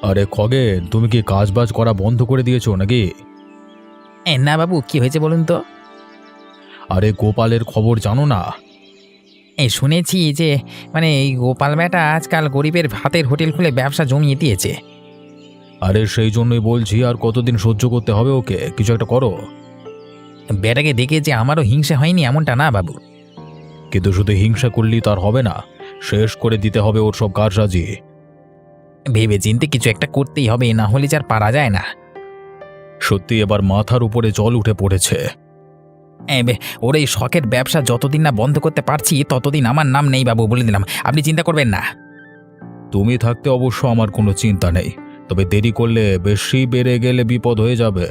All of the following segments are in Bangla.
আরে খগেন, তুমি কি কাজবাজ করা বন্ধ করে দিয়েছো নাকি? না বাবু, কি হয়েছে বলুন তো? আরে গোপালের খবর জানো না? শুনেছি যে এই গোপাল বেটা আজকাল গরিবের ভাতের হোটেল খুলে ব্যবসা জমিয়ে দিয়েছে। আরে সেই জন্যই বলছি, আর কতদিন সহ্য করতে হবে ওকে? কিছু একটা করো। বেটাকে দেখে যে আমারও হিংসা হয়নি এমনটা না বাবু। কিন্তু শুধু হিংসা করলেই তার হবে না, শেষ করে দিতে হবে ওর সব কারসাজি। ভেবে চিন্তে কিছু একটা করতেই হবে, না হলে যে আর পারা যায় না। সত্যি এবার মাথার উপরে জল উঠে পড়েছে। ওর এই শখের ব্যবসা যতদিন না বন্ধ করতে পারছি ততদিন আমার নাম নেই বাবু, বলে দিলাম। আপনি চিন্তা করবেন না। তুমি থাকতে অবশ্য আমার কোনো চিন্তা নেই, তবে দেরি করলে বেশি বেড়ে গেলে বিপদ হয়ে যাবে।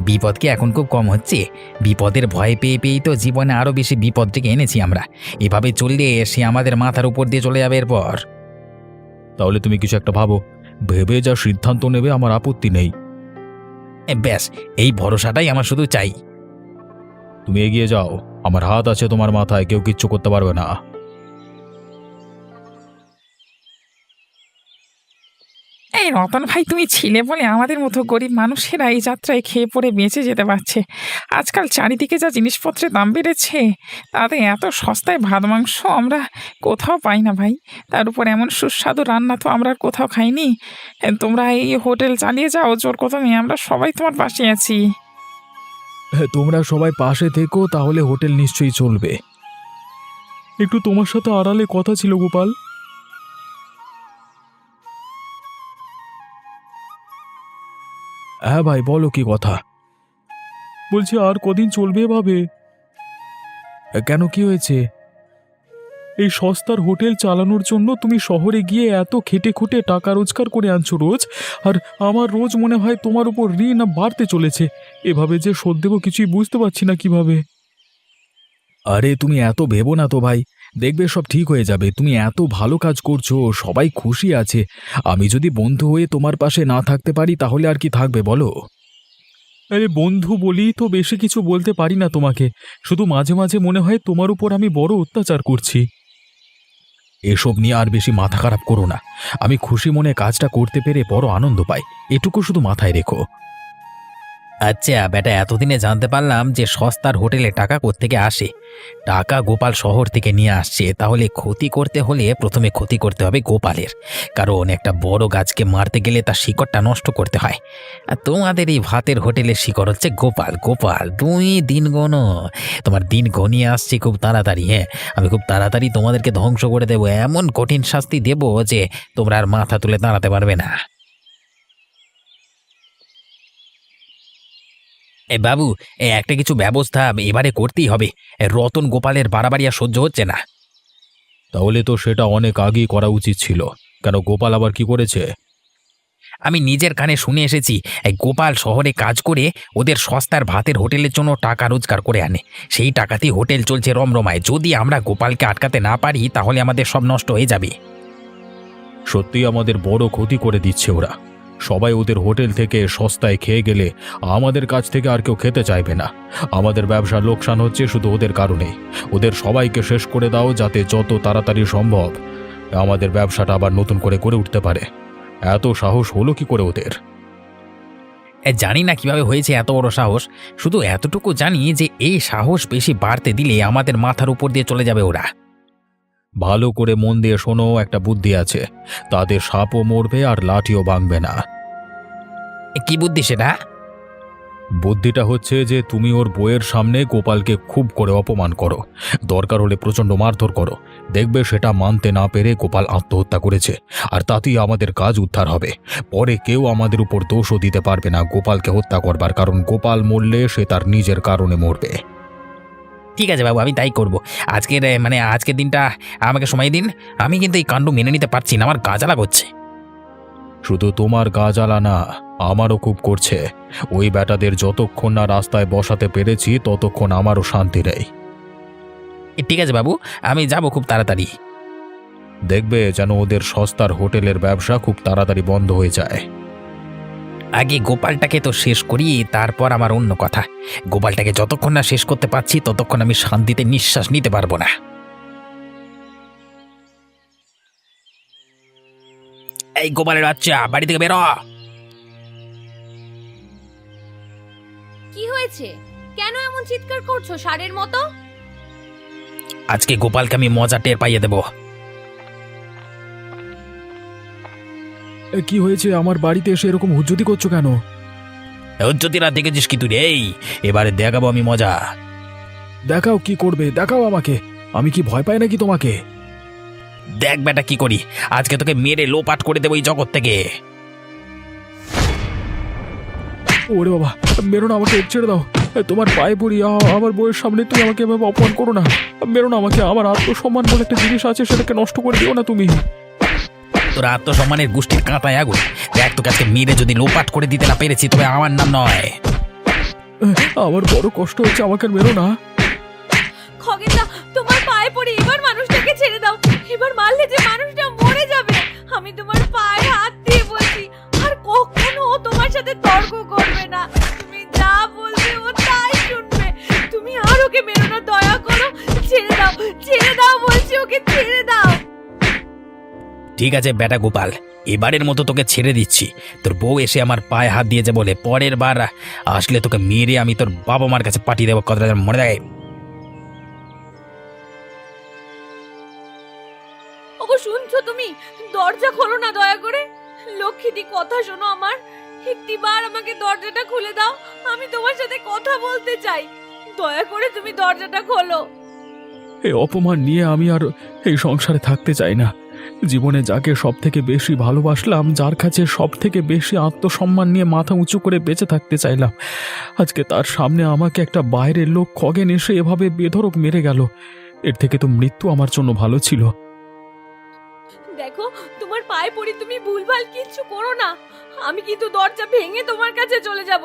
বিপদ কি এখন খুব কম হচ্ছে? বিপদের ভয় পেয়ে পেয়েই তো জীবনে আরো বেশি বিপদ ডেকে এনেছি আমরা। এভাবে চললে সে আমাদের মাথার উপর দিয়ে চলে যাবে এরপর। তাহলে তুমি কিছু একটা ভাবো, ভেবে যা সিদ্ধান্ত নেবে আমার আপত্তি নেই। ব্যাস, এই ভরসাটাই আমার শুধু চাই। তুমি এগিয়ে যাও, আমার হাত আছে তোমার মাথায়, কেউ কিচ্ছু করতে পারবে না। এই রতন ভাই, তুমি ছিলে বলে আমাদের মতো গরিব মানুষেরা এই যাত্রায় খেয়ে পড়ে বেঁচে যেতে পারছে। আজকাল চারিদিকে যা জিনিসপত্রের দাম বেড়েছে, তাতে এত সস্তায় ভাত মাংস আমরা কোথাও পাই না ভাই। তার উপর এমন সুস্বাদু রান্না তো আমরা আর কোথাও খাইনি। তোমরা এই হোটেল চালিয়ে যাও জোর কদমে, আমরা সবাই তোমার পাশে আছি। তোমরা সবাই পাশে থেকো, তাহলে হোটেল নিশ্চয়ই চলবে। একটু তোমার সাথে আড়ালে কথা ছিল গোপাল। হ্যাঁ ভাই, বলো কি কথা? বলছি আর কদিন চলবে এভাবে? কেন, কি হয়েছে? এই সস্তার হোটেল চালানোর জন্য তুমি শহরে গিয়ে এত খেটে খুঁটে টাকা রোজগার করে আনছো রোজ, আর আমার রোজ মনে হয় তোমার উপর ঋণ বাড়তে চলেছে। এভাবে যে শোধ দেবো কিছুই বুঝতে পারছি না কিভাবে। আরে তুমি এত ভেবো না তো ভাই, দেখবে সব ঠিক হয়ে যাবে। তুমি এত ভালো কাজ করছো, সবাই খুশি আছে। আমি যদি বন্ধু হয়ে তোমার পাশে না থাকতে পারি তাহলে আর কি থাকবে বলো? আরে বন্ধু বলি তো বেশি কিছু বলতে পারি না তোমাকে, শুধু মাঝে মাঝে মনে হয় তোমার উপর আমি বড় অত্যাচার করছি। এসব নিয়ে আর বেশি মাথা খারাপ করো না। আমি খুশি মনে কাজটা করতে পেরে বড় আনন্দ পাই, এটুকু শুধু মাথায় রেখো। আচ্ছা বেটা, এতদিনে জানতে পারলাম যে সস্তার হোটেলে টাকা কোত্থেকে আসে। টাকা গোপাল শহর থেকে নিয়ে আসছে। তাহলে ক্ষতি করতে হলে প্রথমে ক্ষতি করতে হবে গোপালের, কারণ একটা বড় গাছকে মারতে গেলে তার শিকড়টা নষ্ট করতে হয়। আর তোমাদের এই ভাতের হোটেলের শিকড় হচ্ছে গোপাল। গোপাল, তুমি দিন গোনো, তোমার দিন ঘনিয়ে আসছে খুব তাড়াতাড়ি। হ্যাঁ, আমি খুব তাড়াতাড়ি তোমাদেরকে ধ্বংস করে দেবো, এমন কঠিন শাস্তি দেবো যে তোমরা আর মাথা তুলে দাঁড়াতে পারবে না। বাবু, একটা কিছু ব্যবস্থা এবারে করতেই হবে। রতন গোপালের বাড়াবাড়ি আর সহ্য হচ্ছে না। তাহলে তো সেটা অনেক আগেই করা উচিত ছিল। কেন, গোপাল আবার কি করেছে? আমি নিজের কানে শুনে এসেছি, এই গোপাল শহরে কাজ করে ওদের সস্তার ভাতের হোটেলের জন্য টাকা রোজগার করে আনে। সেই টাকাতেই হোটেল চলছে রমরমায়। যদি আমরা গোপালকে আটকাতে না পারি তাহলে আমাদের সব নষ্ট হয়ে যাবে। সত্যিই আমাদের বড় ক্ষতি করে দিচ্ছে ওরা। সবাই ওদের হোটেল থেকে সস্তায় খেয়ে গেলে আমাদের কাছ থেকে আর কেউ খেতে চাইবে না। আমাদের ব্যবসার লোকসান হচ্ছে শুধু ওদের কারণেই। ওদের সবাইকে শেষ করে দাও, যাতে যত তাড়াতাড়ি সম্ভব আমাদের ব্যবসাটা আবার নতুন করে করে উঠতে পারে। এত সাহস হলো কি করে ওদের? জানি না কিভাবে হয়েছে এত বড় সাহস। শুধু এতটুকু জানি যে এই সাহস বেশি বাড়তে দিলে আমাদের মাথার উপর দিয়ে চলে যাবে ওরা। ভালো করে মন দিয়ে শোনো, একটা বুদ্ধি আছে। তাদের সাপও মরবে আর লাঠিও ভাঙবে না। কি বুদ্ধি সেটা? বুদ্ধিটা হচ্ছে যে তুমি ওর বইয়ের সামনে গোপালকে খুব করে অপমান করো, দরকার হলে প্রচণ্ড মারধর করো। দেখবে সেটা মানতে না পেরে গোপাল আত্মহত্যা করেছে, আর তাতেই আমাদের কাজ উদ্ধার হবে। পরে কেউ আমাদের উপর দোষও দিতে পারবে না গোপালকে হত্যা করবার, কারণ গোপাল মরলে সে তার নিজের কারণে মরবে। ঠিক আছে বাবু, আমি তাই করব। আজকের দিনটা আমাকে সময় দিন। আমি কিন্তু এই কাণ্ড মেনে নিতে পারছি না, আমার গা জ্বালা করছে। শুধু তোমার গা জ্বালা না, আমারও খুব করছে। ওই বেটাদের যতক্ষণ না রাস্তায় বসাতে পেরেছি ততক্ষণ আমারও শান্তি নেই। ঠিক আছে বাবু, আমি যাব খুব তাড়াতাড়ি। দেখবে যেন ওদের সস্তার হোটেলের ব্যবসা খুব তাড়াতাড়ি বন্ধ হয়ে যায়। আগে গোপালটাকে তো শেষ করি, তারপর আমার অন্য কথা। গোপালটাকে যতক্ষণ না শেষ করতে পারছি ততক্ষণ আমি শান্তিতে নিঃশ্বাস নিতে পারবো না। এই গোপালের বাচ্চা বাড়ি থেকে বেরো। কি হয়েছে? কেন এমন চিৎকার করছো ষাঁড়ের মতো? আজকে গোপালকে আমি মজা টের পাইয়ে দেবো। কি হয়েছে? আমার বাড়িতে এসে এরকম হুজ্জুতি করছো কেন? জ্যোতিরা দেখেছিস কি তুই রে? এবারে দেখাবো আমি মজা। দেখাও, কি করবে দেখাও আমাকে। আমি কি ভয় পাই নাকি তোমাকে? দেখ বেটা কি করি, আজকে তোকে মেরে লোপাট করে দেবো এই জগৎ থেকে। ওরে বাবা, মেরো না আমাকে, ছেড়ে দাও। তোমার পায়ে পড়ি, আমার বউয়ের সামনে তুমি আমাকে এভাবে অপমান করো না। মেরো না আমাকে, আমার আত্মসম্মান বলে একটা জিনিস আছে, সেটাকে নষ্ট করে দিও না তুমি। তোর আত্মসম্মানের গোষ্ঠীর কাঁটায় আগুন। দেখ তোকে আজকে মেরে যদি লোপাট করে দিতে না পেরেছি তবে আমার নাম নয়। আমার বড় কষ্ট হচ্ছে, আমাকে আর মেরো না। খগেনদা, তোমার পায়ে পড়ে এবার মানুষটাকে ছেড়ে দাও। এবার মারলে যে মানুষটা মরে যাবে। আমি তোমার পায়ে হাত দিয়ে বলছি, আর কখনো ও তোমার সাথে তর্ক করবে না। তুমি যা বলবে ও তাই শুনবে। তুমি আর ওকে মেরো না, দয়া করো। ছেড়ে দাও, ছেড়ে দাও বলছি, ওকে ছেড়ে দাও। ঠিক আছে বেটা গোপাল, এবারের মতো তোকে ছেড়ে দিচ্ছি। তোর বউ এসে আমার পায়ে হাত দিয়েছে বলে পরের বার আসলে তোকে মেরে আমি তোর বাবা মার কাছে পাঠিয়ে দেবো, কথাটা যেন মনে থাকে। ওগো শুনছো তুমি? দরজা খোলো না দয়া করে। লক্ষ্মীটি কথা শোনো আমার। একটিবার আমাকে দরজাটা খুলে দাও, আমি তোমার সাথে কথা বলতে চাই। দয়া করে তুমি দরজাটা খোলো। এই অপমান নিয়ে আমি আর এই সংসারে থাকতে চাই না। জীবনে যাকে সব থেকে বেশি ভালোবাসলাম, যার কাছে সব থেকে বেশি আত্মসম্মান নিয়ে মাথা উঁচু করে বেঁচে থাকতে চাইলাম, আজকে তার সামনে আমাকে একটা বাইরের লোক খগেন এসে এভাবে বেধড়ক মেরে গেল। এর থেকে তো মৃত্যু আমার জন্য ভালো ছিল। দেখো, তোমার পায়ে পড়ি, তুমি ভুলভাল কিচ্ছু করো না। আমি কিন্তু দরজা ভেঙে তোমার কাছে চলে যাব।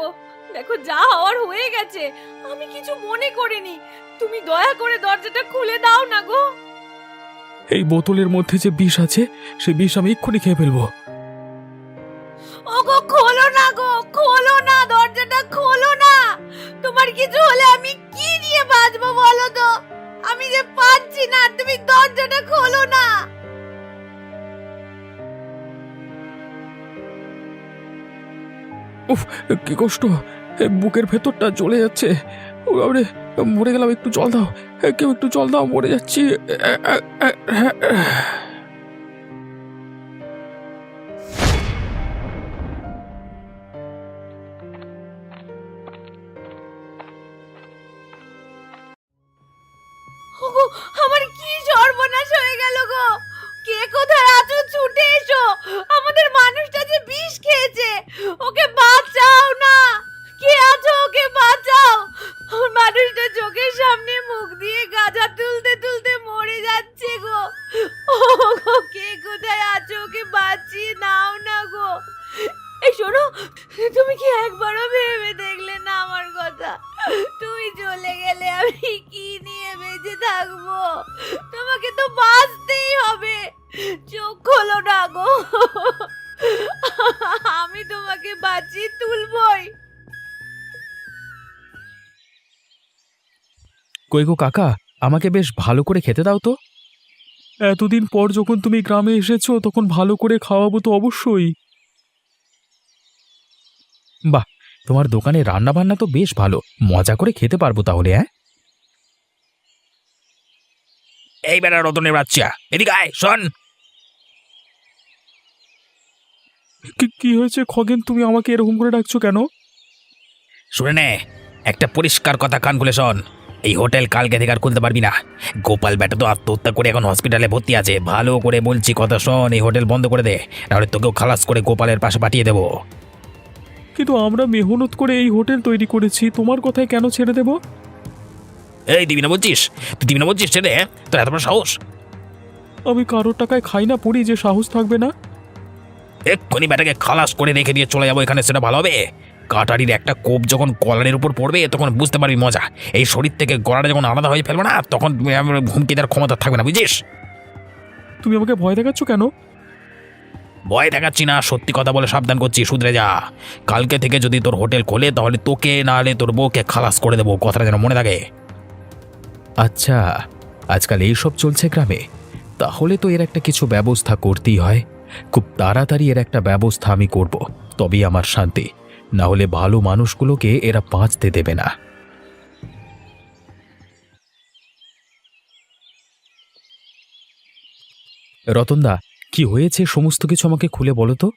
দেখো, যা হওয়ার হয়ে গেছে, আমি কিছু মনে করিনি। তুমি দয়া করে দরজাটা খুলে দাও না গো। এই বোতলের মধ্যে যে বিষ আছে, সে বিষ আমি এক্ষুনি খেয়ে ফেলবো। ওগো খোলো না গো, খোলো না, দরজাটা খোলো না। তোমার কিছু হলে আমি কি নিয়ে বাঁচবো বলো তো? আমি যে পারছি না, তুমি দরজাটা খোলো না। উফ, কি কষ্ট! বুকের ভেতরটা জ্বলে যাচ্ছে। বাবারে, মরে গেলাম। একটু জল দাও, কেউ একটু জল দাও, মরে যাচ্ছি। ওগো, আমার কি সর্বনাশ হয়ে গেল গো। কে কোথায় আছো? ছুটে এসো। আমাদের মানুষটা যে বিষ খেয়েছে, ওকে বাঁচাও না। কে আছো? ওকে বাঁচাও। আমার মানুষটা চোখের সামনে মুখ দিয়ে গাঁজা তুলতে তুলতে মরে যাচ্ছে গো। ওগো, কে কোথায় আছো? ওকে বাঁচিয়ে নাও না গো। এই শোনো, তুমি কি একবারও ভেবে দেখলে না আমার কথা? তুমি চলে গেলে আমি কি নিয়ে বেঁচে থাকবো? তোমাকে তো বাঁচতেই হবে। চোখ খোলো না গো। আমি তোমাকে বাঁচিয়ে তুলবই। কই গো কাকা, আমাকে বেশ ভালো করে খেতে দাও তো। এতদিন পর যখন তুমি গ্রামে এসেছো, তখন ভালো করে খাওয়াবো তো অবশ্যই। বাহ, তোমার দোকানে রান্না বান্না তো বেশ ভালো, মজা করে খেতে পারবো তাহলে। হ্যাঁ, এই বেটা রতনের বাচ্চা, এদিকে আয়, শোন। কি হয়েছে খগেন? তুমি আমাকে এরকম করে ডাকছো কেন? শুনে নে, একটা পরিষ্কার কথা কান খুলে শোন। এই হোটেল কালকে থেকে আর খুলতে পারবি না। গোপাল বেটা তো আত্মহত্যা করে এখন হসপিটালে ভর্তি আছে। ভালো করে বলছি কথা শোন, এই হোটেল বন্ধ করে দে, নাহলে তোকেও খালাস করে গোপালের পাশে পাঠিয়ে দেবো। কিন্তু আমরা মেহনত করে এই হোটেল তৈরি করেছি, তোমার কথায় কেন ছেড়ে দেব? এই দিবি না বলছিস? তুই দিবি না বলছিস ছেড়ে? তোর এত বড় সাহস! আমি কারোর টাকায় খাই না পড়ি যে সাহস থাকবে না। এক্ষুনি বেটাকে খালাস করে রেখে দিয়ে চলে যাবো এখানে, সেটা ভালো হবে। কাটারির একটা কোপ যখন কলারের উপর পড়বে তখন বুঝতে পারবি মজা। এই শরীর থেকে গলাটা যখন আলাদা হয়ে ফেলবো না, তখন হুমকি দেওয়ার ক্ষমতা থাকবে না, বুঝিস? তুমি আমাকে ভয় দেখাচ্ছ কেন? ভয় দেখাচ্ছি না, সত্যি কথা বলে সাবধান করছি, শুধরে যা। কালকে থেকে যদি তোর হোটেল খোলে তাহলে তোকে না হলে তোর বউকে খালাস করে দেবো, কথাটা যেন মনে থাকে। আচ্ছা, আজকাল এইসব চলছে গ্রামে, তাহলে তো এর একটা কিছু ব্যবস্থা করতেই হয়। খুব তাড়াতাড়ি এর একটা ব্যবস্থা আমি করব, তবেই আমার শান্তি। না হলে ভালো মানুষগুলোকে এরা বাঁচতে দেবে না। রতনদা, কি হয়েছে সমস্ত কিছু আমাকে খুলে বলো তো।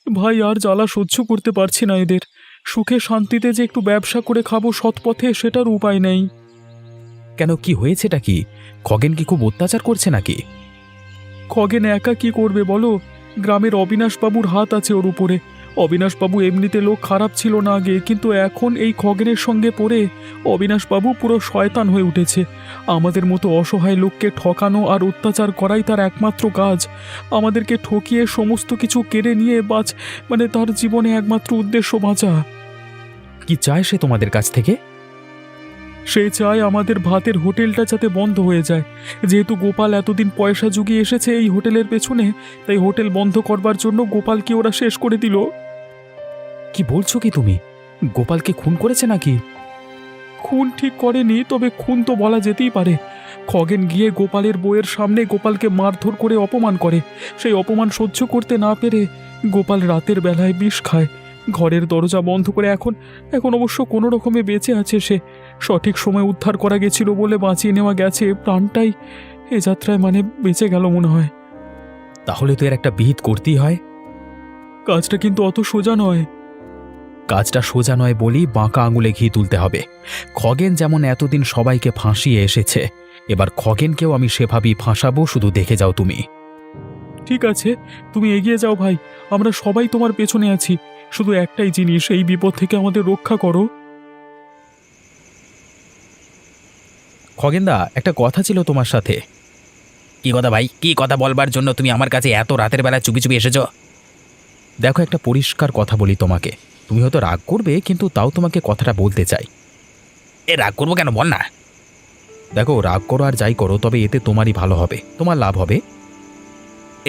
ভাই আর জ্বালা সহ্য করতে পারছি না এদের। সুখে শান্তিতে যে একটু ব্যবসা করে খাবো সৎ পথে, সেটার উপায় নেই। কেন, কি হয়েছেটা কি? খগেন কি খুব অত্যাচার করছে নাকি? খগেন একা কি করবে বলো? গ্রামের অবিনাশবাবুর হাত আছে ওর উপরে। অবিনাশবাবু এমনিতে লোক খারাপ ছিল না আগে, কিন্তু এখন এই খগেনের সঙ্গে পড়ে অবিনাশবাবু পুরো শয়তান হয়ে উঠেছে। আমাদের মতো অসহায় লোককে ঠকানো আর অত্যাচার করাই তার একমাত্র কাজ। আমাদেরকে ঠকিয়ে সমস্ত কিছু কেড়ে নিয়ে তার জীবনে একমাত্র উদ্দেশ্য বাঁচা। কি চায় সে তোমাদের কাছ থেকে? সে চায় আমাদের ভাতের হোটেলটা যাতে বন্ধ হয়ে যায়। যেহেতু গোপাল এতদিন পয়সা জুগিয়ে এসেছে এই হোটেলের পেছনে, তাই হোটেল বন্ধ করবার জন্য গোপালকে ওরা শেষ করে দিল। কি বলছো কি তুমি? গোপালকে খুন করেছে নাকি? খুন ঠিক করেনি, তবে খুন তো বলা যেতেই পারে। খগেন গিয়ে গোপালের বউয়ের সামনে গোপালকে মারধর করে অপমান করে। সেই অপমান সহ্য করতে না পেরে গোপাল রাতের বেলায় বিষ খায়। ঘরের দরজা বন্ধ করে এখন অবশ্য কোনো রকমে বেঁচে আছে সে। সঠিক সময় উদ্ধার করা গেছিল বলে বাঁচিয়ে নেওয়া গেছে, প্রাণটাই এ যাত্রায় বেঁচে গেল মনে হয়। তাহলে তো এর একটা বিহিত করতেই হয়। কাজটা কিন্তু অত সোজা নয়। কাজটা সোজা নয় বলেই বাঁকা আঙুলে ঘি তুলতে হবে। খগেন যেমন এতদিন সবাইকে ফাঁসিয়ে এসেছে, এবার খগেনকেও আমি সেভাবেই ফাঁসাবো, শুধু দেখে যাও তুমি। ঠিক আছে, তুমি এগিয়ে যাও ভাই, আমরা সবাই তোমার পেছনে আছি। শুধু একটাই জিনিস, এই বিপদ থেকে আমাদের রক্ষা করো। খগেনদা, একটা কথা ছিল তোমার সাথে। কি কথা ভাই? কি কথা বলবার জন্য তুমি আমার কাছে এত রাতের বেলা চুপি চুপি এসেছো? দেখো, একটা পরিষ্কার কথা বলি তোমাকে। তুমি হয়তো রাগ করবে, কিন্তু তাও তোমাকে কথাটা বলতে চাই। এ রাগ করবো কেন, বল না। দেখো, রাগ করো আর যাই করো, তবে এতে তোমারই ভালো হবে, তোমার লাভ হবে।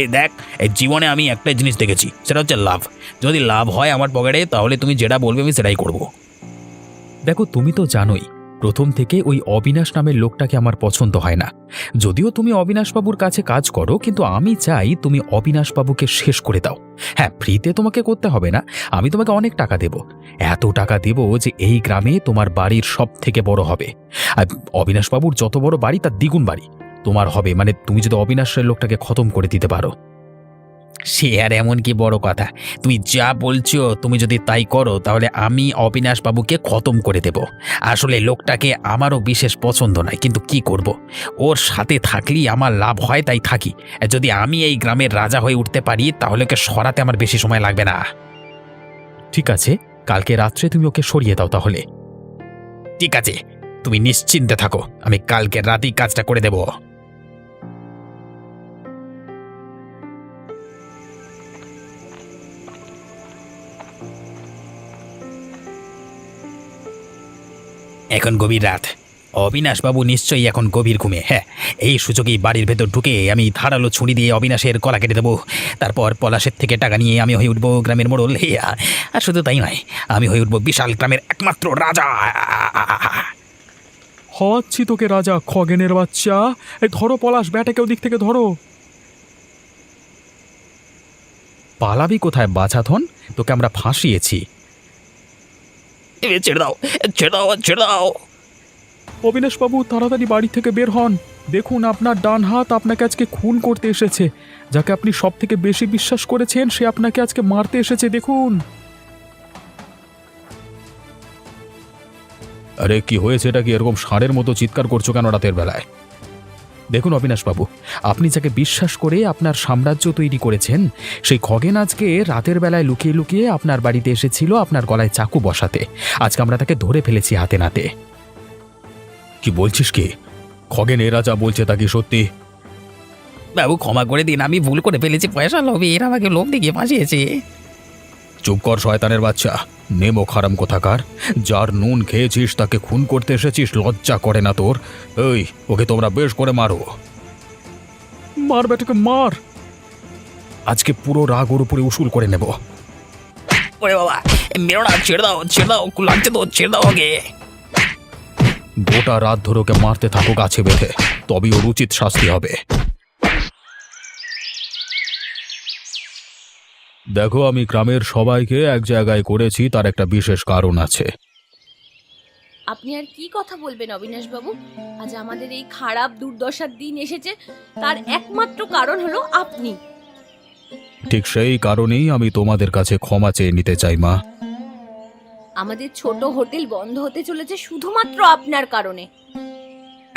এই দেখ, এই জীবনে আমি একটা জিনিস দেখেছি, সেটা হচ্ছে লাভ। যদি লাভ হয় আমার পকেটে, তাহলে তুমি যেটা বলবে আমি সেটাই করব। দেখো, তুমি তো জানোই প্রথম থেকে ওই অবিনাশ নামের লোকটাকে আমার পছন্দ হয় না। যদিও তুমি অবিনাশবাবুর কাছে কাজ করো, কিন্তু আমি চাই তুমি অবিনাশবাবুকে শেষ করে দাও। হ্যাঁ, ফ্রিতে তোমাকে করতে হবে না, আমি তোমাকে অনেক টাকা দেব। এত টাকা দেব যে এই গ্রামে তোমার বাড়ির সব থেকে বড় হবে। আর অবিনাশবাবুর যত বড় বাড়ি তার দ্বিগুণ বাড়ি তোমার হবে, তুমি যদি অবিনাশের লোকটাকে খতম করে দিতে পারো। সে আর এমন কি বড় কথা? তুমি যা বলছো, তুমি যদি তাই করো তাহলে আমি অবিনাশবাবুকে খতম করে দেব। আসলে লোকটাকে আমারও বিশেষ পছন্দ নয়, কিন্তু কি করব, ওর সাথে থাকলেই আমার লাভ হয়, তাই থাকি। যদি আমি এই গ্রামের রাজা হয়ে উঠতে পারি, তাহলে ওকে সরাতে আমার বেশি সময় লাগবে না। ঠিক আছে, কালকে রাত্রে তুমি ওকে সরিয়ে দাও তাহলে। ঠিক আছে, তুমি নিশ্চিন্তে থাকো, আমি কালকে রাতেই কাজটা করে দেব। এখন গভীর রাত, অবিনাশবাবু নিশ্চয়ই এখন গভীর ঘুমে। হ্যাঁ, এই সুযোগেই বাড়ির ভেতর ঢুকে আমি ধারালো ছুরি দিয়ে অবিনাশের গলা কেটে দেবো। তারপর পলাশের থেকে টাকা নিয়ে আমি হয়ে উঠবো গ্রামের মোড়ল। আর শুধু তাই নয়, আমি হয়ে উঠবো বিশাল গ্রামের একমাত্র রাজা। হওয়াচ্ছি তোকে রাজা, খগেনের বাচ্চা। এই ধরো পলাশ, ব্যাটাকে ওদিক থেকে ধরো। পালাবি কোথায় বাছাধন? তোকে আমরা ফাঁসিয়েছি। ছেড়ে দাও, ছেড়ে দাও, ছেড়ে দাও। অবিনাশবাবু, তাড়াতাড়ি বাড়ি থেকে বের হন। দেখুন, আপনার ডান হাত আপনাকে আজকে খুন করতে এসেছে। যাকে আপনি সব থেকে বেশি বিশ্বাস করেছেন, সে আপনাকে আজকে মারতে এসেছে, দেখুন। আরে কি হয়েছে? এটা কি এরকম ষাঁড়ের মতো চিৎকার করছো কেন রাতের বেলায়? দেখুন অবিনাশবাবু, আপনি যাকে বিশ্বাস করে আপনার সাম্রাজ্য তৈরি করেছেন, সেই খগেন আজকে রাতের বেলায় লুকিয়ে লুকিয়ে আপনার বাড়িতে এসেছিল আপনার গলায় চাকু বসাতে। আজকে আমরা তাকে ধরে ফেলেছি হাতে নাতে। কি বলছিস কি? খগেন এরা যা বলছে তা কি সত্যি? বাবু, ক্ষমা করে দিন, আমি ভুল করে ফেলেছি। পয়সা লোভে এরা আমাকে লোভ দেখিয়ে ফাঁসিয়েছে। চুপ কর শয়তানের বাচ্চা, নেমো খারাম কোথাকার। যার নুন খেয়েছিস তাকে খুন করতে এসেছিস, লজ্জা করে না তোর? এই, ওকে তোমরা বেশ করে মারো। মার বেটাকে, মার। আজকে পুরো রাগ ওর উপরে উসুল করে নেব। ওরে বাবা, মেরো না, ছেড়ে দাও, ছেড়ে দাও, লাগছে তো, ছেড়ে দাও আগে। গোটা রাত ধরে ওকে মারতে থাকো গাছে বেঁধে, তবেই ওর উচিত শাস্তি হবে। দেখো, আমি গ্রামের সবাইকে এক জায়গায় করেছি, তার একটা বিশেষ কারণ আছে। আপনি আর কি কথা বলবেন অবিনাশ বাবু? আজ আমাদের এই খারাপ দুর্দশার দিন এসেছে, তার একমাত্র কারণ হলো আপনি। ঠিক সেই কারণেই আমি তোমাদের কাছে ক্ষমা চেয়ে নিতে চাই মা। আমাদের ছোট হোটেল বন্ধ হতে চলেছে শুধুমাত্র আপনার কারণে।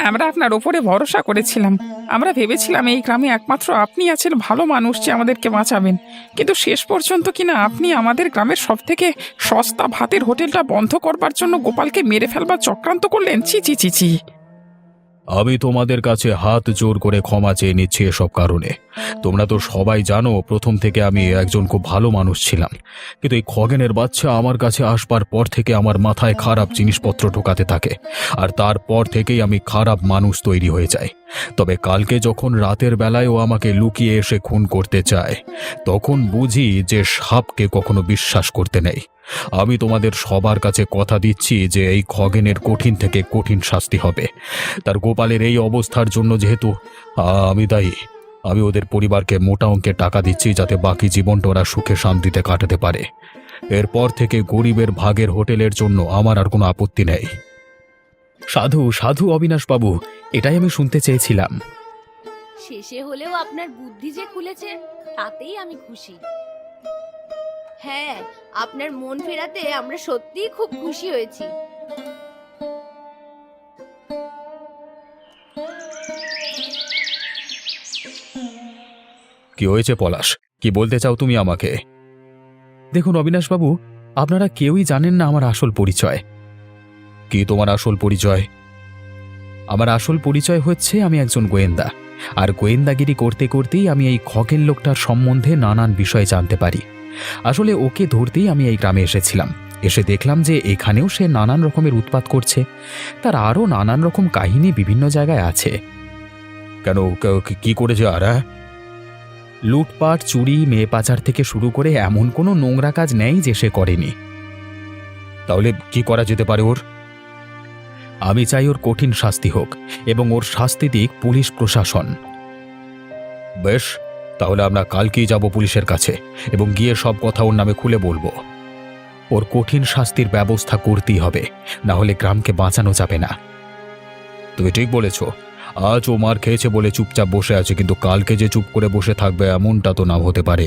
আমরা আপনার ওপরে ভরসা করেছিলাম। আমরা ভেবেছিলাম এই গ্রামে একমাত্র আপনি আছেন ভালো মানুষ যে আমাদেরকে বাঁচাবেন, কিন্তু শেষ পর্যন্ত কিনা আপনি আমাদের গ্রামের সবথেকে সস্তা ভাতের হোটেলটা বন্ধ করবার জন্য গোপালকে মেরে ফেলবার চক্রান্ত করলেন। ছি ছি ছি ছি। আমি তোমাদের কাছে হাত জোর করে ক্ষমা চেয়ে নিচ্ছি এসব কারণে। তোমরা তো সবাই জানো প্রথম থেকে আমি একজন খুব ভালো মানুষ ছিলাম, কিন্তু এই খগেনের বাচ্চা আমার কাছে আসবার পর থেকে আমার মাথায় খারাপ জিনিসপত্র ঢোকাতে থাকে, আর তারপর থেকেই আমি খারাপ মানুষ তৈরি হয়ে যাই। তবে কালকে যখন রাতের বেলায় ও আমাকে লুকিয়ে এসে খুন করতে চায়, তখন বুঝি যে সাপকে কখনো বিশ্বাস করতে নেই। আমি তোমাদের সবার কাছে কথা দিচ্ছি যে এই খগেনের কঠিন থেকে কঠিন শাস্তি হবে। তার গোপালের এই অবস্থার জন্য যেহেতু আমি দায়ী, আমি ওদের পরিবারকে মোটা অঙ্কের টাকা দিচ্ছি যাতে বাকি জীবনটা ওরা সুখে শান্তিতে কাটাতে পারে। এরপর থেকে গরিবের ভাগের হোটেলের জন্য আমার আর কোনো আপত্তি নেই। সাধু সাধু অবিনাশবাবু, এটাই আমি শুনতে চেয়েছিলাম। শেষে হলেও আপনার বুদ্ধি যে খুলেছে তাতেই আমি খুশি। হ্যাঁ, আপনার মন ফেরাতে আমরা সত্যিই খুব খুশি হয়েছি। কি হয়েছে পলাশ? কি বলতে চাও তুমি আমাকে? দেখুন অবিনাশবাবু, আপনারা কেউই জানেন না আমার আসল পরিচয়। কি তোমার আসল পরিচয়? আমার আসল পরিচয় হচ্ছে আমি একজন গোয়েন্দা, আর গোয়েন্দাগিরি করতে করতেই আমি এই খগেন লোকটার সম্বন্ধে নানান বিষয় জানতে পারি। আসলে ওকে ধরতেই আমি এই গ্রামে এসেছিলাম। এসে দেখলাম যে এখানেও সে নানান রকমের উৎপাত করছে। তার আরও নানান রকম কাহিনী বিভিন্ন জায়গায় আছে। কেন, কি করেছে আর? লুটপাট, চুরি, মেয়ে পাচার থেকে শুরু করে এমন কোনো নোংরা কাজ নেই যে সে করেনি। তাহলে কি করা যেতে পারে ওর? আমি চাই ওর কঠিন শাস্তি হোক এবং ওর শাস্তি দিক পুলিশ প্রশাসন। বেশ, তাহলে আমরা কালকেই যাব পুলিশের কাছে এবং গিয়ে সব কথা ওর নামে খুলে বলবো। ওর কঠিন শাস্তির ব্যবস্থা করতেই হবে, না হলে গ্রামকে বাঁচানো যাবে না। তুমি ঠিক বলেছ। আজ ও মার খেয়েছে বলে চুপচাপ বসে আছে, কিন্তু কালকে যে চুপ করে বসে থাকবে এমনটা তো না হতে পারে।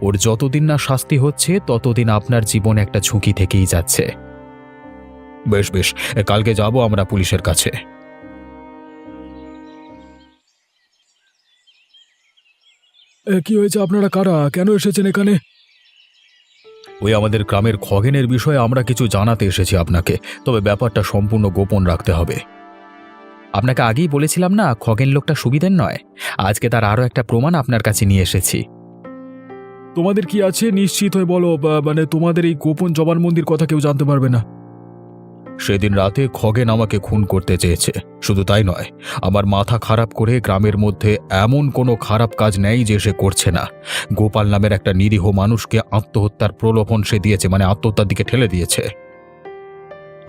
ওর যতদিন না শাস্তি হচ্ছে ততদিন আপনার জীবন একটা ঝুঁকি থেকেই যাচ্ছে। বেশ বেশ, কালকে যাব আমরা পুলিশের কাছে। কি হয়েছে? আপনারা কারা? কেন এসেছেন এখানে? ওই আমাদের গ্রামের খগেনের বিষয়ে আমরা কিছু জানাতে এসেছি আপনাকে, তবে ব্যাপারটা সম্পূর্ণ গোপন রাখতে হবে। আপনাকে আগেই বলেছিলাম না খগেন লোকটা সুবিধের নয়। আজকে তার আরও একটা প্রমাণ আপনার কাছে নিয়ে এসেছি। তোমাদের কি আছে নিশ্চিত হয়ে বলো, মানে তোমাদের এই গোপন জবানবন্দির কথা কেউ জানতে পারবে না। সেদিন রাতে খগেন আমাকে খুন করতে চেয়েছে। শুধু তাই নয়, আমার মাথা খারাপ করে গ্রামের মধ্যে এমন কোনো খারাপ কাজ নেই যে সে করছে না। গোপাল নামের একটা নিরীহ মানুষকে আত্মহত্যার প্রলোভন সে দিয়েছে, মানে আত্মহত্যার দিকে ঠেলে দিয়েছে।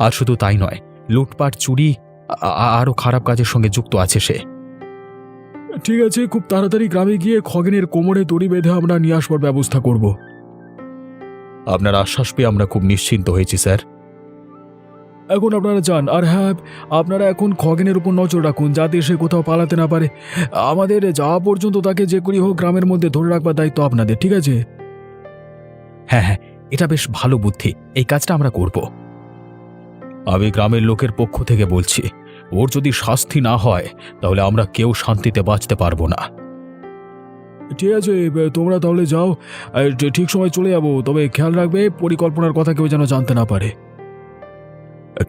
আর শুধু তাই নয়, লুটপাট, চুরি, আরও খারাপ কাজের সঙ্গে যুক্ত আছে সে। ঠিক আছে, খুব তাড়াতাড়ি গ্রামে গিয়ে খগেনের কোমরে দড়ি বেঁধে আমরা নিয়ে আসবার ব্যবস্থা করব। আপনার আশ্বাস পেয়ে আমরা খুব নিশ্চিন্ত হয়েছি স্যার। এখন আপনারা যান। আর হ্যাঁ, আপনারা এখন খগেনের উপর নজর রাখুন যাতে সে কোথাও পালাতে না পারে। আমাদের যাওয়া পর্যন্ত তাকে যে করি হোক গ্রামের মধ্যে ধরে রাখবার দায়িত্ব আপনাদের, ঠিক আছে? হ্যাঁ হ্যাঁ, এটা বেশ ভালো বুদ্ধি, এই কাজটা আমরা করব। আমি গ্রামের লোকের পক্ষ থেকে বলছি, ওর যদি শাস্তি না হয় তাহলে আমরা কেউ শান্তিতে বাঁচতে পারবো না। ঠিক আছে, তোমরা তাহলে যাও, ঠিক সময় চলে যাবো, তবে খেয়াল রাখবে পরিকল্পনার কথা কেউ যেন জানতে না পারে।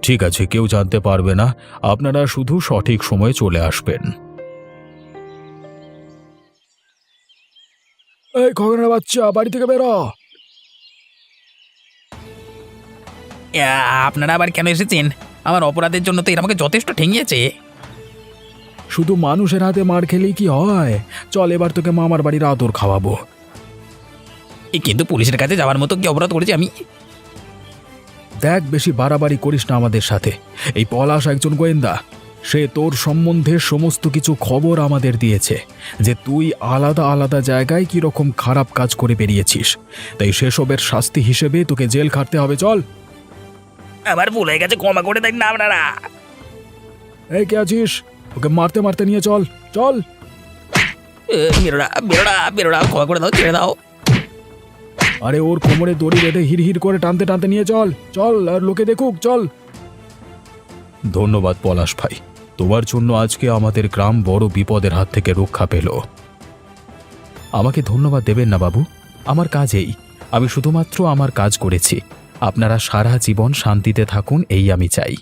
ঠিক আছে, কেউ জানতে পারবে না, আপনারা শুধু সঠিক সময়ে চলে আসবেন। এই খগেনের বাচ্চা, বাড়ি থেকে বেরো। আপনারা আবার কেন এসেছেন? আমার অপরাধের জন্য তো এরা আমাকে যথেষ্ট ঠেঙিয়েছে। শুধু মানুষের হাতে মার খেলেই কি হয়? চল, এবার তোকে মামার বাড়ির আদর খাওয়াবো। কিন্তু পুলিশের কাছে যাওয়ার মতো কি অপরাধ করেছি আমি? দেখ, বেশি বাড়াবাড়ি করিস না আমাদের সাথে। এই পলাশ একজন গোয়েন্দা, সে তোর সম্বন্ধে সমস্ত কিছু খবর আমাদের দিয়েছে যে তুই আলাদা আলাদা জায়গায় কিরকম খারাপ কাজ করে বেরিয়েছিস, তাই সেসবের শাস্তি হিসেবে তোকে জেল খাটতে হবে। চল। আবার ভুল হয়ে গেছে, ক্ষমা করে দেন না আপনারা। এই কে আছিস? ওকে মারতে মারতে নিয়ে চল। চল। বেরোড়া বেরোড়া বেরোড়া, ক্ষমা করে দাও, ছেড়ে দাও। আরে ওর কোমরে দড়ি বেঁধে হির হির করে টানতে টানতে নিয়ে চল। চল, আর লোকে দেখুক। চল। ধন্যবাদ পলাশ ভাই, তোমার জন্য আজকে আমাদের গ্রাম বড় বিপদের হাত থেকে রক্ষা পেল। আমাকে ধন্যবাদ দেবেন না বাবু, আমার কাজেই আমি শুধুমাত্র আমার কাজ করেছি। আপনারা সারা জীবন শান্তিতে থাকুন, এই আমি চাই।